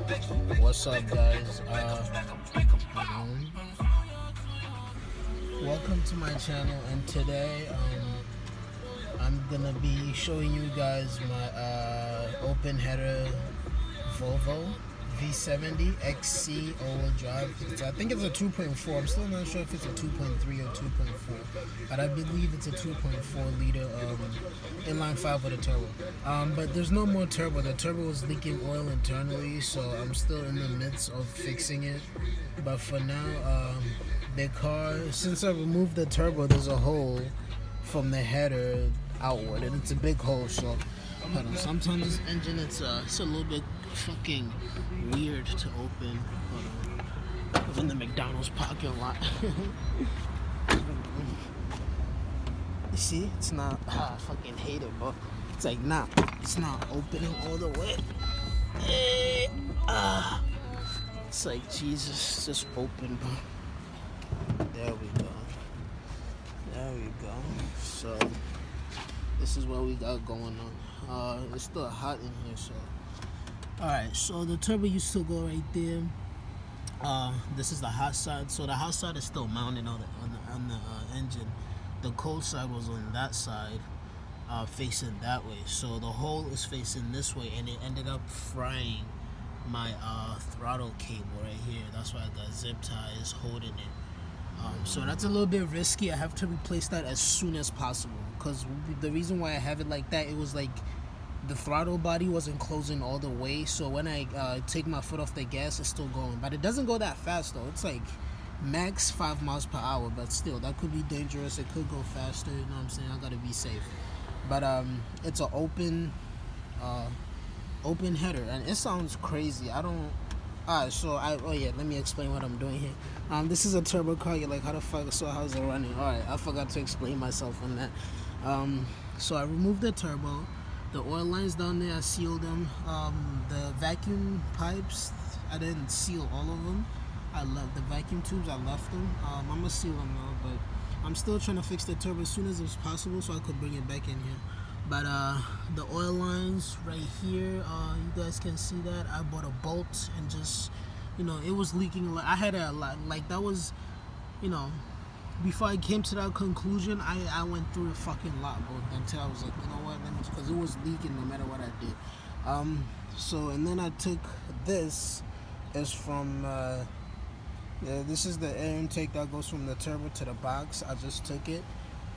What's up, guys? Welcome to my channel, and today I'm gonna be showing you guys my open header Volvo V70 XC all-wheel drive. I think it's a 2.4. I'm still not sure if it's a 2.3 or 2.4, but I believe it's a 2.4 liter inline 5 with a turbo. But there's no more turbo. The turbo was leaking oil internally, so I'm still in the midst of fixing it. But for now, the car, since I removed the turbo, there's a hole from the header outward, and it's a big hole. So sometimes this engine, it's a little bit fucking weird to open. I was in the McDonald's parking lot. You see, it's not. I fucking hate it, but it's like it's not opening all the way. It's like Jesus, just open, bro. There we go. There we go. So this is what we got going on. It's still hot in here, so. Alright, so the turbo used to go right there. This is the hot side. So the hot side is still mounted on the engine. The cold side was on that side, facing that way. So the hole is facing this way, and it ended up frying my throttle cable right here. That's why I got zip ties holding it. So that's a little bit risky. I have to replace that as soon as possible, because the reason why I have it like that, it was like the throttle body wasn't closing all the way, so when I take my foot off the gas, it's still going. But it doesn't go that fast though. It's like max 5 miles per hour, but still, that could be dangerous. It could go faster, you know what I'm saying? I gotta be safe. But it's an open header, and it sounds crazy. I don't. Let me explain what I'm doing here. This is a turbo car. You're like, how the fuck? So how's it running? Alright, I forgot to explain myself on that. So I removed the turbo. The oil lines down there, I sealed them. The vacuum pipes, I didn't seal all of them. I left the vacuum tubes, I left them. I'm gonna seal them now, but I'm still trying to fix the turbo as soon as it's possible so I could bring it back in here. But the oil lines right here, you guys can see that. I bought a bolt and just, it was leaking a lot. I had a lot, like that was, before I came to that conclusion, I went through a fucking lot, bro, until I was like, you know what, because it was leaking no matter what I did. So, and then I took this, is from, this is the air intake that goes from the turbo to the box. I just took it.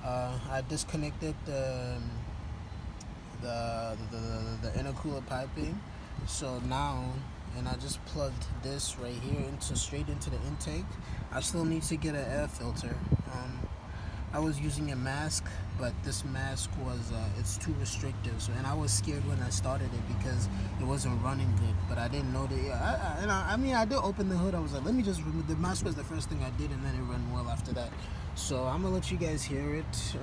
I disconnected the intercooler piping. So now, and I just plugged this right here straight into the intake. I still need to get an air filter. I was using a mask, but this mask was it's too restrictive. So, and I was scared when I started it because it wasn't running good. But I didn't know that. I did open the hood. I was like, let me just remove the mask. Was the first thing I did, and then it ran well after that. So I'm gonna let you guys hear it,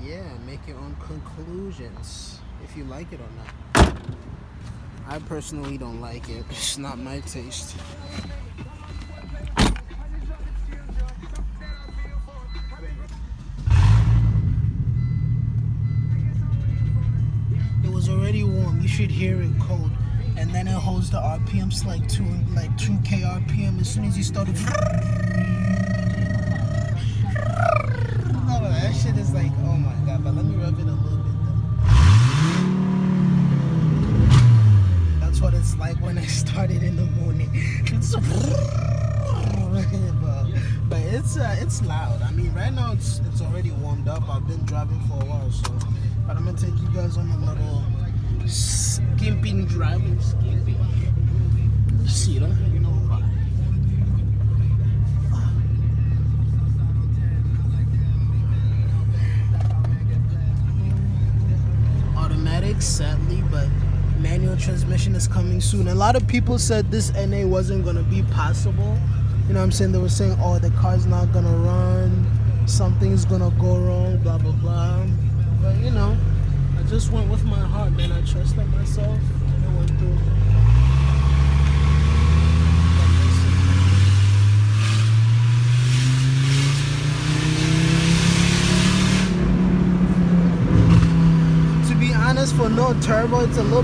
yeah, make your own conclusions if you like it or not. I personally don't like it. It's not my taste. It was already warm. You should hear it cold. And then it holds the RPMs like 2K RPM. As soon as you start it, that shit is like, oh my god. But let me rev it a little bit though. That's what it's like when I started in the morning. But it's loud. I mean, right now it's already warmed up. I've been driving for a while, so. But I'm gonna take you guys on a little skimping driving. See that? Automatic, sadly, but manual transmission is coming soon. A lot of people said this NA wasn't gonna be possible. You know what I'm saying? They were saying, oh, the car's not gonna run, something's gonna go wrong, blah blah blah. But I just went with my heart, man. I trusted myself, and I went through. To be honest, for no turbo, it's a little